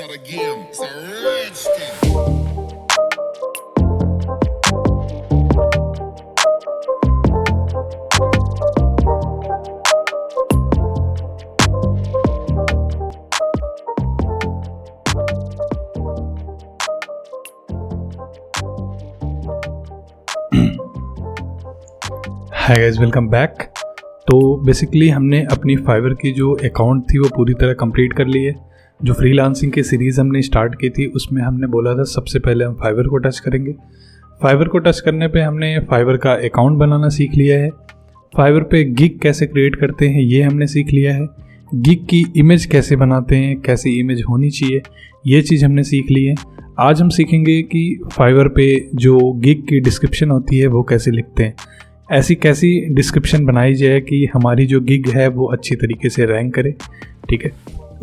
for the game. It's a rich thing. Hi guys, welcome back. तो basically हमने अपनी fibre की जो अकाउंट थी वो पूरी तरह कंप्लीट कर ली है। जो फ्रीलांसिंग की सीरीज़ हमने स्टार्ट की थी उसमें हमने बोला था सबसे पहले हम फाइवर को टच करेंगे। फाइवर को टच करने पे हमने फाइवर का अकाउंट बनाना सीख लिया है। फाइवर पे गिग कैसे क्रिएट करते हैं ये हमने सीख लिया है। गिग की इमेज कैसे बनाते हैं, कैसी इमेज होनी चाहिए, ये चीज़ हमने सीख ली है। आज हम सीखेंगे कि फाइवर पे जो गिग की डिस्क्रिप्शन होती है वो कैसे लिखते हैं, ऐसी कैसी डिस्क्रिप्शन बनाई जाए कि हमारी जो गिग है वो अच्छी तरीके से रैंक करे। ठीक है,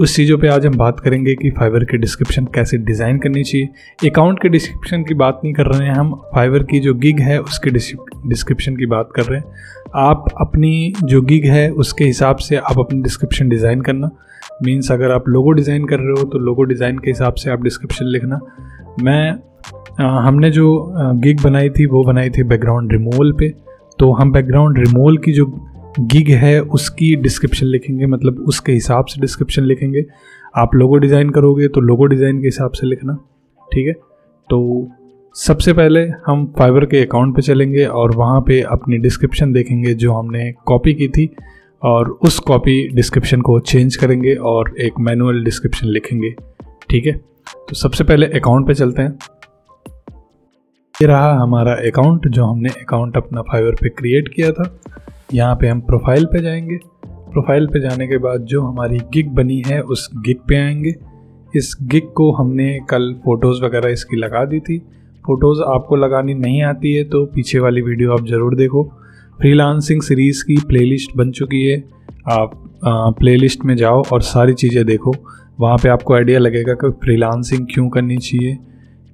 उस चीज़ों पे आज हम बात करेंगे कि फाइवर की डिस्क्रिप्शन कैसे डिज़ाइन करनी चाहिए। अकाउंट के डिस्क्रिप्शन की बात नहीं कर रहे हैं हम, फाइवर की जो गिग है उसके डिस्क्रिप्शन की बात कर रहे हैं। आप अपनी जो गिग है उसके हिसाब से आप अपनी डिस्क्रिप्शन डिज़ाइन करना। मीन्स अगर आप लोगो डिज़ाइन कर रहे हो तो लोगो डिज़ाइन के हिसाब से आप डिस्क्रिप्शन लिखना। हमने जो गिग बनाई थी वो बनाई थी बैकग्राउंड रिमूवल पे, तो हम बैकग्राउंड रिमूवल की जो गिग है उसकी डिस्क्रिप्शन लिखेंगे, मतलब उसके हिसाब से डिस्क्रिप्शन लिखेंगे। आप लोगो डिज़ाइन करोगे तो लोगो डिज़ाइन के हिसाब से लिखना। ठीक है, तो सबसे पहले हम फाइवर के अकाउंट पे चलेंगे और वहाँ पे अपनी डिस्क्रिप्शन देखेंगे जो हमने कॉपी की थी, और उस कॉपी डिस्क्रिप्शन को चेंज करेंगे और एक मैनुअल डिस्क्रिप्शन लिखेंगे। ठीक है, तो सबसे पहले अकाउंट पे चलते हैं। ये रहा हमारा अकाउंट जो हमने अकाउंट अपना फाइवर पे क्रिएट किया था। यहाँ पे हम प्रोफाइल पे जाएंगे। प्रोफाइल पे जाने के बाद जो हमारी गिग बनी है उस गिग पे आएंगे। इस गिग को हमने कल फ़ोटोज़ वगैरह इसकी लगा दी थी। फ़ोटोज़ आपको लगानी नहीं आती है तो पीछे वाली वीडियो आप ज़रूर देखो। फ्रीलांसिंग सीरीज़ की प्लेलिस्ट बन चुकी है, आप प्लेलिस्ट में जाओ और सारी चीज़ें देखो। वहाँ पे आपको आइडिया लगेगा कि फ्रीलांसिंग क्यों करनी चाहिए,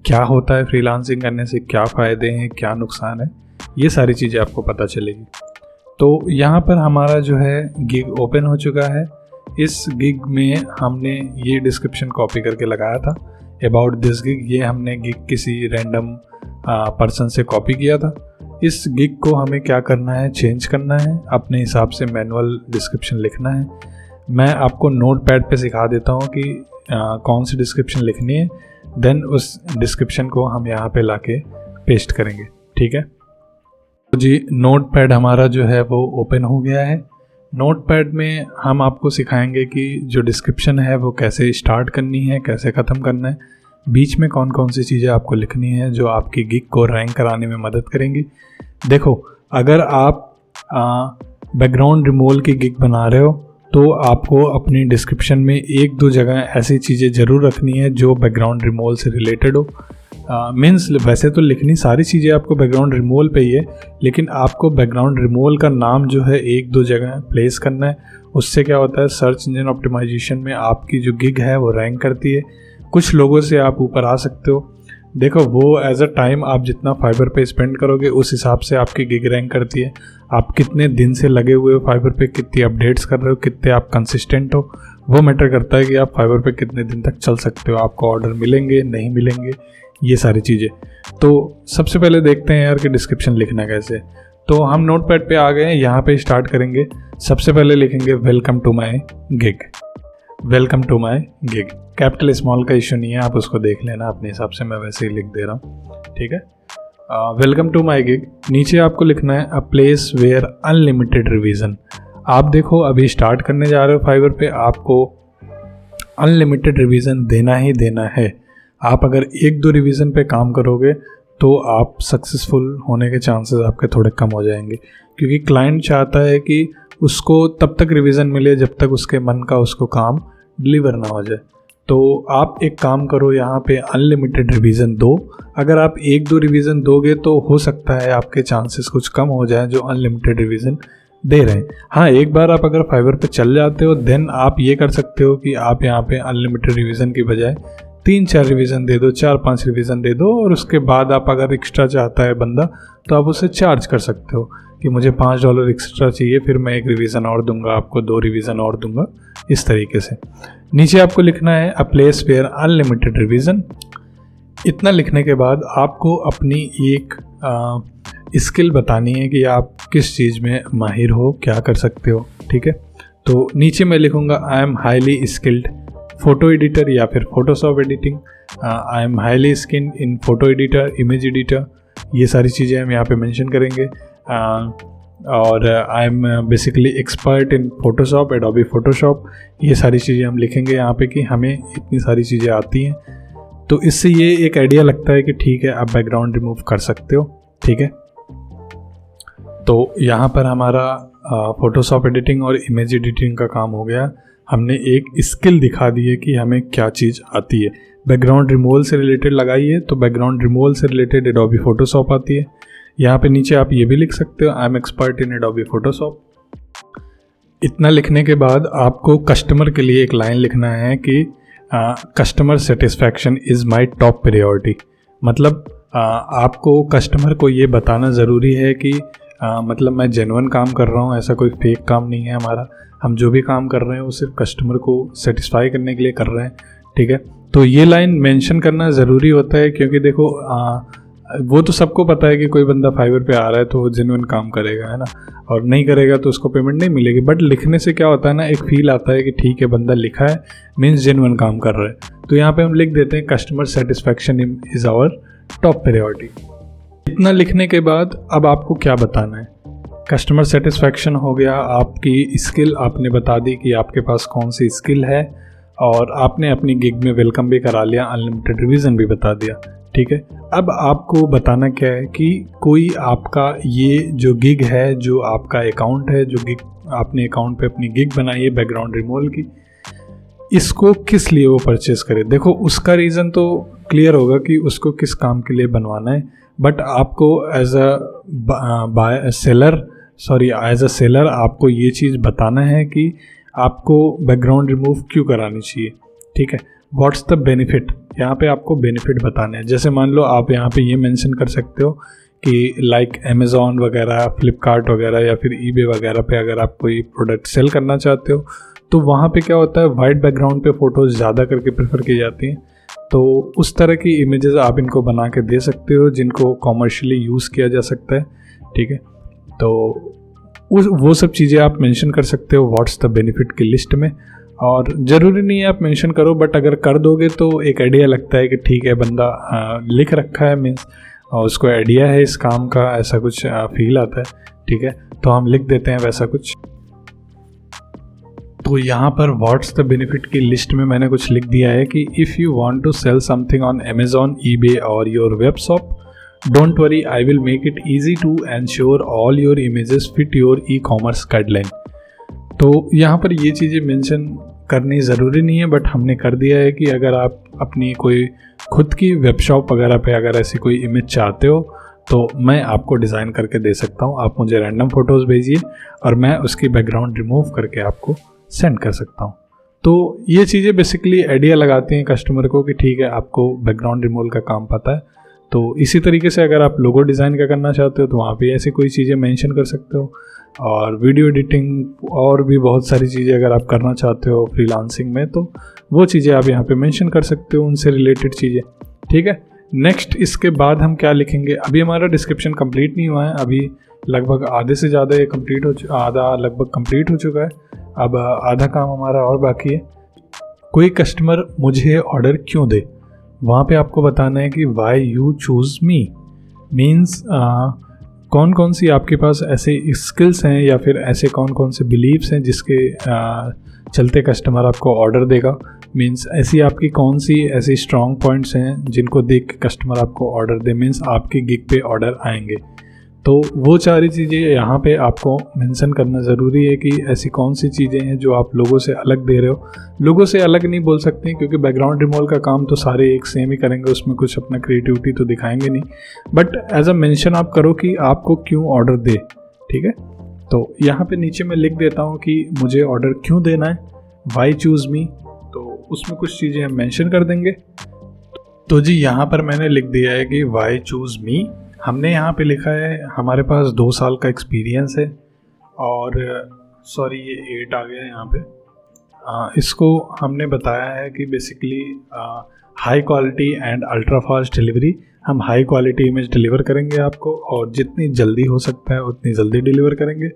क्या होता है फ्रीलांसिंग करने से, क्या फ़ायदे हैं, क्या नुकसान है, ये सारी चीज़ें आपको पता चलेगी। तो यहाँ पर हमारा जो है गिग ओपन हो चुका है। इस गिग में हमने ये डिस्क्रिप्शन कॉपी करके लगाया था, अबाउट दिस गिग। ये हमने गिग किसी रैंडम पर्सन से कॉपी किया था। इस गिग को हमें क्या करना है, चेंज करना है, अपने हिसाब से मैनुअल डिस्क्रिप्शन लिखना है। मैं आपको नोट पैड पर सिखा देता हूँ कि कौन सी डिस्क्रिप्शन लिखनी है, देन उस डिस्क्रिप्शन को हम यहाँ पे लाके पेस्ट करेंगे। ठीक है, तो जी नोट पैड हमारा जो है वो ओपन हो गया है। नोट पैड में हम आपको सिखाएंगे कि जो डिस्क्रिप्शन है वो कैसे स्टार्ट करनी है, कैसे ख़त्म करना है, बीच में कौन कौन सी चीज़ें आपको लिखनी है जो आपकी गिग को रैंक कराने में मदद करेंगी। देखो, अगर आप बैकग्राउंड रिमूवल की गिग बना रहे हो तो आपको अपनी डिस्क्रिप्शन में एक दो जगह ऐसी चीज़ें ज़रूर रखनी है जो बैकग्राउंड रिमूवल से रिलेटेड हो। मीन्स वैसे तो लिखनी सारी चीज़ें आपको बैकग्राउंड रिमूवल पे ही है, लेकिन आपको बैकग्राउंड रिमूवल का नाम जो है एक दो जगह प्लेस करना है। उससे क्या होता है, सर्च इंजन ऑप्टिमाइजेशन में आपकी जो गिग है वो रैंक करती है। कुछ लोगों से आप ऊपर आ सकते हो। देखो, वो एज अ टाइम आप जितना फाइबर पे स्पेंड करोगे उस हिसाब से आपकी गिग रैंक करती है। आप कितने दिन से लगे हुए हो फाइबर पे, कितनी अपडेट्स कर रहे हो, कितने आप कंसिस्टेंट हो, वो मैटर करता है कि आप फाइबर पे कितने दिन तक चल सकते हो, आपको ऑर्डर मिलेंगे नहीं मिलेंगे, ये सारी चीज़ें। तो सबसे पहले देखते हैं यार कि डिस्क्रिप्शन लिखना कैसे। तो हम नोट पैड पे आ गए हैं, यहाँ पे स्टार्ट करेंगे। सबसे पहले लिखेंगे welcome to my gig. Welcome to my gig, capital small का इशू नहीं है, आप उसको देख लेना अपने हिसाब से, मैं वैसे ही लिख दे रहा हूँ। ठीक है, वेलकम टू माई गिग। नीचे आपको लिखना है a place where unlimited revision. आप देखो अभी स्टार्ट करने जा रहे हो फाइवर पे, आपको अनलिमिटेड रिवीजन देना ही देना है। आप अगर एक दो रिवीजन पे काम करोगे तो आप सक्सेसफुल होने के चांसेस आपके थोड़े कम हो जाएंगे, क्योंकि क्लाइंट चाहता है कि उसको तब तक रिवीजन मिले जब तक उसके मन का उसको काम डिलीवर ना हो जाए। तो आप एक काम करो, यहाँ पे अनलिमिटेड रिवीजन दो। अगर आप एक दो रिवीजन दोगे तो हो सकता है आपके चांसेस कुछ कम हो जाए जो अनलिमिटेड रिवीजन दे रहे हैं। हाँ, एक बार आप अगर फाइवर पे चल जाते हो देन आप ये कर सकते हो कि आप यहाँ पे अनलिमिटेड रिवीजन की बजाय 3-4 रिवीजन दे दो, 4-5 रिवीजन दे दो, और उसके बाद आप अगर एक्स्ट्रा चाहता है बंदा तो आप उसे चार्ज कर सकते हो कि मुझे $5 एक्स्ट्रा चाहिए, फिर मैं 1 रिवीजन और दूंगा आपको, 2 रिवीजन और दूंगा, इस तरीके से। नीचे आपको लिखना है a place where unlimited revision. इतना लिखने के बाद आपको अपनी एक स्किल बतानी है कि आप किस चीज़ में माहिर हो, क्या कर सकते हो, ठीक है। तो नीचे मैं लिखूँगा आई am highly skilled photo editor या फिर Photoshop editing, I am highly skilled in photo editor, image editor, ये सारी चीज़ें हम यहाँ पे मेंशन करेंगे। और I am basically expert in Photoshop, Adobe Photoshop, ये सारी चीज़ें हम लिखेंगे यहाँ पे कि हमें इतनी सारी चीज़ें आती हैं। तो इससे ये एक आइडिया लगता है कि ठीक है आप बैकग्राउंड रिमूव कर सकते हो, ठीक है। तो यहाँ पर हमारा फ़ोटोशॉप एडिटिंग और इमेज एडिटिंग का काम हो गया। हमने एक स्किल दिखा दी है कि हमें क्या चीज़ आती है। बैकग्राउंड रिमूवल से रिलेटेड लगाई है, तो बैकग्राउंड रिमूवल से रिलेटेड एडोबी फ़ोटोशॉप आती है। यहाँ पे नीचे आप ये भी लिख सकते हो आई am expert in Adobe Photoshop. इतना लिखने के बाद आपको कस्टमर के लिए एक लाइन लिखना है कि customer satisfaction is my top priority. मतलब आपको कस्टमर को ये बताना ज़रूरी है कि मतलब मैं जेन्युइन काम कर रहा हूँ, ऐसा कोई फेक काम नहीं है हमारा। हम जो भी काम कर रहे हैं वो सिर्फ कस्टमर को सेटिस्फाई करने के लिए कर रहे हैं, ठीक है। तो ये लाइन मेंशन करना ज़रूरी होता है, क्योंकि देखो वो तो सबको पता है कि कोई बंदा फाइवर पे आ रहा है तो वो जेन्युइन काम करेगा, है ना, और नहीं करेगा तो उसको पेमेंट नहीं मिलेगी। बट लिखने से क्या होता है ना, एक फील आता है कि ठीक है बंदा लिखा है मीन्स जेन्युइन काम कर रहा है। तो यहाँ पे हम लिख देते हैं customer satisfaction is our top priority. इतना लिखने के बाद अब आपको क्या बताना है। कस्टमर सेटिस्फैक्शन हो गया, आपकी स्किल आपने बता दी कि आपके पास कौन सी स्किल है, और आपने अपनी गिग में वेलकम भी करा लिया, अनलिमिटेड रिवीजन भी बता दिया, ठीक है। अब आपको बताना क्या है कि कोई आपका ये जो गिग है, जो आपका अकाउंट है, जो गिग आपने अकाउंट पे अपनी गिग बनाई है बैकग्राउंड रिमूवल की, इसको किस लिए वो परचेस करे। देखो उसका रीज़न तो क्लियर होगा कि उसको किस काम के लिए बनवाना है, बट आपको एज अ सेलर आपको ये चीज़ बताना है कि आपको बैकग्राउंड रिमूव क्यों करानी चाहिए, ठीक है। व्हाट्स द बेनिफिट, यहाँ पे आपको बेनिफिट बताने हैं। जैसे मान लो आप यहाँ पे ये मेंशन कर सकते हो कि लाइक अमेज़ॉन वगैरह, फ्लिपकार्ट वगैरह या फिर ईबे वगैरह पे अगर आप कोई प्रोडक्ट सेल करना चाहते हो तो वहाँ पे क्या होता है, वाइट बैकग्राउंड पे फ़ोटोज़ ज़्यादा करके प्रेफर की जाती हैं। तो उस तरह की इमेजेस आप इनको बना के दे सकते हो जिनको कॉमर्शियली यूज़ किया जा सकता है, ठीक है। तो वो सब चीज़ें आप मेंशन कर सकते हो व्हाट्स द बेनिफिट की लिस्ट में, और ज़रूरी नहीं है आप मेंशन करो, बट अगर कर दोगे तो एक आइडिया लगता है कि ठीक है बंदा लिख रखा है मीन्स और उसको आइडिया है इस काम का, ऐसा कुछ फील आता है, ठीक है। तो हम लिख देते हैं वैसा कुछ। तो यहाँ पर व्हाट्स द बेनिफिट की लिस्ट में मैंने कुछ लिख दिया है कि if you want to sell something on Amazon, eBay और your web shop, don't worry, I will make it easy to ensure all your images fit your e commerce guideline. तो यहाँ पर ये चीज़ें मेंशन करनी ज़रूरी नहीं है, बट हमने कर दिया है कि अगर आप अपनी कोई खुद की वेब शॉप वगैरह पे अगर ऐसी कोई इमेज चाहते हो तो मैं आपको डिज़ाइन करके दे सकता हूँ। आप मुझे रैंडम फ़ोटोज़ भेजिए और मैं उसकी बैकग्राउंड रिमूव करके आपको सेंड कर सकता हूँ। तो ये चीज़ें बेसिकली आइडिया लगाती हैं कस्टमर को कि ठीक है आपको बैकग्राउंड रिमूवल का काम पता है। तो इसी तरीके से अगर आप लोगो डिज़ाइन का करना चाहते हो तो वहाँ पे ऐसी कोई चीज़ें मेंशन कर सकते हो, और वीडियो एडिटिंग और भी बहुत सारी चीज़ें अगर आप करना चाहते हो फ्रीलांसिंग में तो वो चीज़ें आप यहाँ पे मेंशन कर सकते हो, उनसे रिलेटेड चीज़ें, ठीक है। नेक्स्ट इसके बाद हम क्या लिखेंगे, अभी हमारा डिस्क्रिप्शन कंप्लीट नहीं हुआ है, अभी लगभग आधे से ज़्यादा ये आधा लगभग कंप्लीट हो चुका है, अब आधा काम हमारा और बाकी है। कोई कस्टमर मुझे ऑर्डर क्यों दे, वहाँ पे आपको बताना है कि why you choose me, means कौन कौन सी आपके पास ऐसे स्किल्स हैं या फिर ऐसे कौन कौन से बिलीव्स हैं जिसके चलते कस्टमर आपको ऑर्डर देगा। मीन्स ऐसी आपकी कौन सी ऐसी स्ट्रॉन्ग पॉइंट्स हैं जिनको देख के कस्टमर आपको ऑर्डर दे, मीन्स आपकी गिग पे ऑर्डर आएंगे। तो वो सारी चीज़ें यहाँ पे आपको मेंशन करना ज़रूरी है कि ऐसी कौन सी चीज़ें हैं जो आप लोगों से अलग दे रहे हो। लोगों से अलग नहीं बोल सकते क्योंकि बैकग्राउंड रिमूवल का काम तो सारे एक सेम ही करेंगे, उसमें कुछ अपना क्रिएटिविटी तो दिखाएंगे नहीं, बट एज अ मेंशन आप करो कि आपको क्यों ऑर्डर दे, ठीक है। तो यहाँ पे नीचे मैं लिख देता हूँ कि मुझे ऑर्डर क्यों देना है, वाई चूज़ मी, तो उसमें कुछ चीज़ें हम मेंशन कर देंगे। तो जी यहाँ पर मैंने लिख दिया है कि वाई चूज़ मी। हमने यहाँ पे लिखा है हमारे पास 2 साल का एक्सपीरियंस है और सॉरी ये 8 आ गया है यहाँ पे। इसको हमने बताया है कि basically high quality and ultra fast delivery. हम हाई क्वालिटी इमेज डिलीवर करेंगे आपको और जितनी जल्दी हो सकता है उतनी जल्दी डिलीवर करेंगे।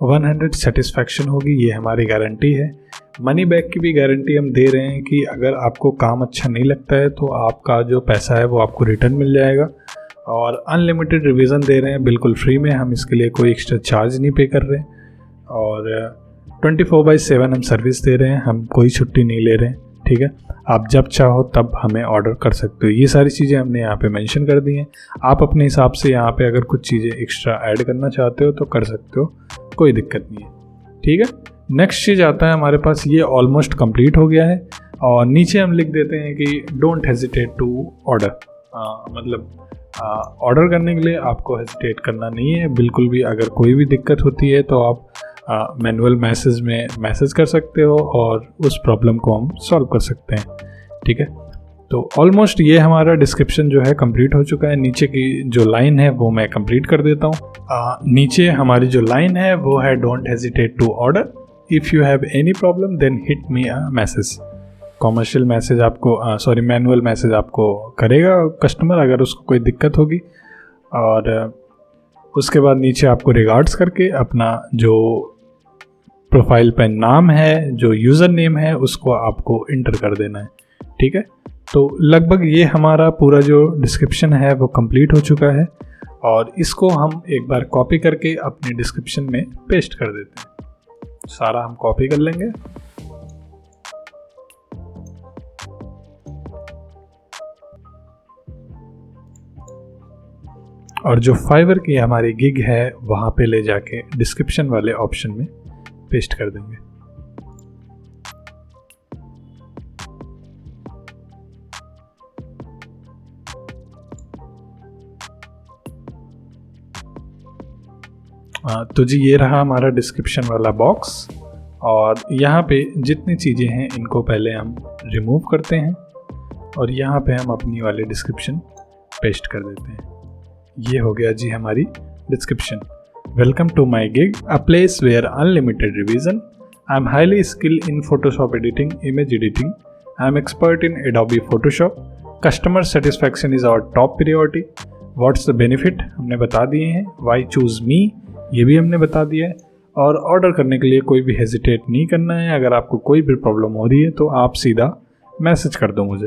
100 सेटिस्फैक्शन होगी, ये हमारी गारंटी है। मनी बैक की भी गारंटी हम दे रहे हैं कि अगर आपको काम अच्छा नहीं लगता है तो आपका जो पैसा है वो आपको रिटर्न मिल जाएगा। और अनलिमिटेड रिवीजन दे रहे हैं बिल्कुल फ्री में, हम इसके लिए कोई एक्स्ट्रा चार्ज नहीं पे कर रहे हैं। और 24/7 हम सर्विस दे रहे हैं, हम कोई छुट्टी नहीं ले रहे हैं, ठीक है। आप जब चाहो तब हमें ऑर्डर कर सकते हो। ये सारी चीज़ें हमने यहाँ पे मेंशन कर दी हैं। आप अपने हिसाब से यहाँ पे अगर कुछ चीज़ें एक्स्ट्रा ऐड करना चाहते हो तो कर सकते हो, कोई दिक्कत नहीं है, ठीक है। नेक्स्ट चीज़ आता है हमारे पास, ये ऑलमोस्ट कंप्लीट हो गया है और नीचे हम लिख देते हैं कि डोंट हेजिटेट टू ऑर्डर। मतलब ऑर्डर करने के लिए आपको हेजिटेट करना नहीं है बिल्कुल भी। अगर कोई भी दिक्कत होती है तो आप मैनुअल मैसेज में मैसेज कर सकते हो और उस प्रॉब्लम को हम सॉल्व कर सकते हैं, ठीक है। तो ऑलमोस्ट ये हमारा डिस्क्रिप्शन जो है कंप्लीट हो चुका है। नीचे की जो लाइन है वो मैं कंप्लीट कर देता हूँ। नीचे हमारी जो लाइन है वो है don't hesitate to order, if you have any problem then hit me a message. Commercial message आपको मैनुअल मैसेज आपको करेगा कस्टमर अगर उसको कोई दिक्कत होगी। और उसके बाद नीचे आपको रिगार्ड्स करके अपना जो प्रोफाइल पे नाम है, जो यूज़र नेम है, उसको आपको इंटर कर देना है, ठीक है। तो लगभग ये हमारा पूरा जो डिस्क्रिप्शन है वो कंप्लीट हो चुका है और इसको हम एक बार कॉपी करके अपने डिस्क्रिप्शन में पेस्ट कर देते हैं। सारा हम कॉपी कर लेंगे और जो फाइवर की हमारी गिग है वहाँ पे ले जाके डिस्क्रिप्शन वाले ऑप्शन में पेस्ट कर देंगे। तो जी ये रहा हमारा डिस्क्रिप्शन वाला बॉक्स और यहाँ पे जितनी चीज़ें हैं इनको पहले हम रिमूव करते हैं और यहाँ पे हम अपनी वाले डिस्क्रिप्शन पेस्ट कर देते हैं। ये हो गया जी हमारी description. Welcome to my gig, a place where unlimited revision. I am highly skilled in Photoshop editing, image editing. I am expert in Adobe Photoshop. Customer satisfaction is our top priority. What's the benefit हमने बता दिए हैं। Y choose मी ये भी हमने बता दिया है। और ऑर्डर करने के लिए कोई भी हेजिटेट नहीं करना है। अगर आपको कोई भी प्रॉब्लम हो रही है तो आप सीधा मैसेज कर दो मुझे,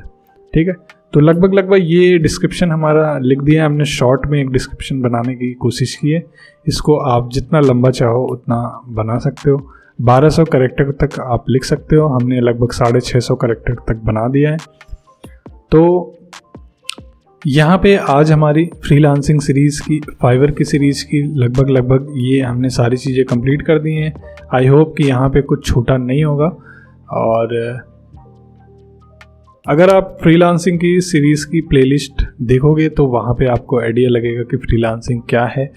ठीक है। तो लगभग ये डिस्क्रिप्शन हमारा लिख दिया है हमने। शॉर्ट में एक डिस्क्रिप्शन बनाने की कोशिश की है। इसको आप जितना लंबा चाहो उतना बना सकते हो। 1200 कैरेक्टर तक आप लिख सकते हो। हमने लगभग 650 कैरेक्टर तक बना दिया है। तो यहाँ पे आज हमारी फ्रीलांसिंग सीरीज़ की, फाइवर की सीरीज़ की लगभग ये हमने सारी चीज़ें कंप्लीट कर दी हैं। आई होप कि यहाँ पे कुछ छूटा नहीं होगा। और अगर आप फ्रीलांसिंग की सीरीज़ की प्लेलिस्ट देखोगे तो वहाँ पे आपको आइडिया लगेगा कि फ्रीलांसिंग क्या है।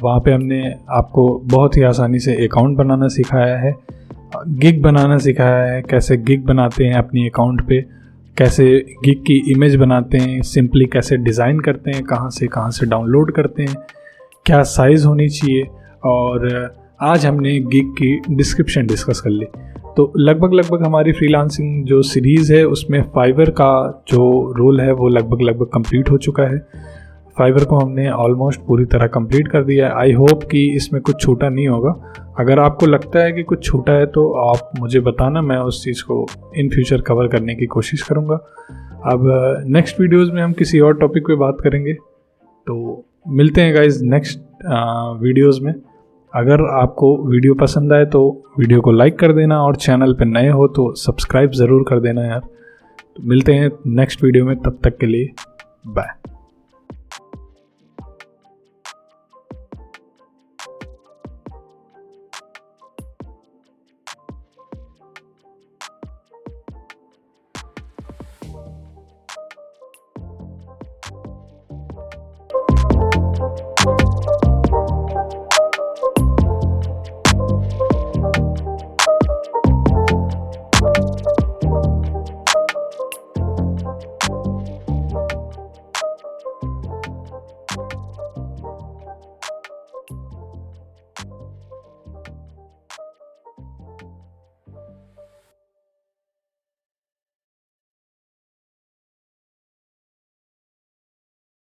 वहाँ पे हमने आपको बहुत ही आसानी से अकाउंट बनाना सिखाया है, गिग बनाना सिखाया है, कैसे गिग बनाते हैं अपनी अकाउंट पे, कैसे गिग की इमेज बनाते हैं, सिंपली कैसे डिज़ाइन करते हैं, कहाँ से डाउनलोड करते हैं, क्या साइज़ होनी चाहिए। और आज हमने गिग की डिस्क्रिप्शन डिस्कस कर ली। तो लगभग हमारी फ्रीलांसिंग जो सीरीज़ है उसमें फाइवर का जो रोल है वो लगभग कंप्लीट हो चुका है। फाइवर को हमने ऑलमोस्ट पूरी तरह कंप्लीट कर दिया है। आई होप कि इसमें कुछ छूटा नहीं होगा। अगर आपको लगता है कि कुछ छूटा है तो आप मुझे बताना, मैं उस चीज़ को इन फ्यूचर कवर करने की कोशिश करूँगा। अब नेक्स्ट वीडियोज़ में हम किसी और टॉपिक पे बात करेंगे। तो मिलते हैं गाइज नेक्स्ट वीडियोज़ में। अगर आपको वीडियो पसंद आए तो वीडियो को लाइक कर देना और चैनल पर नए हो तो सब्सक्राइब ज़रूर कर देना यार। तो मिलते हैं नेक्स्ट वीडियो में, तब तक के लिए बाय।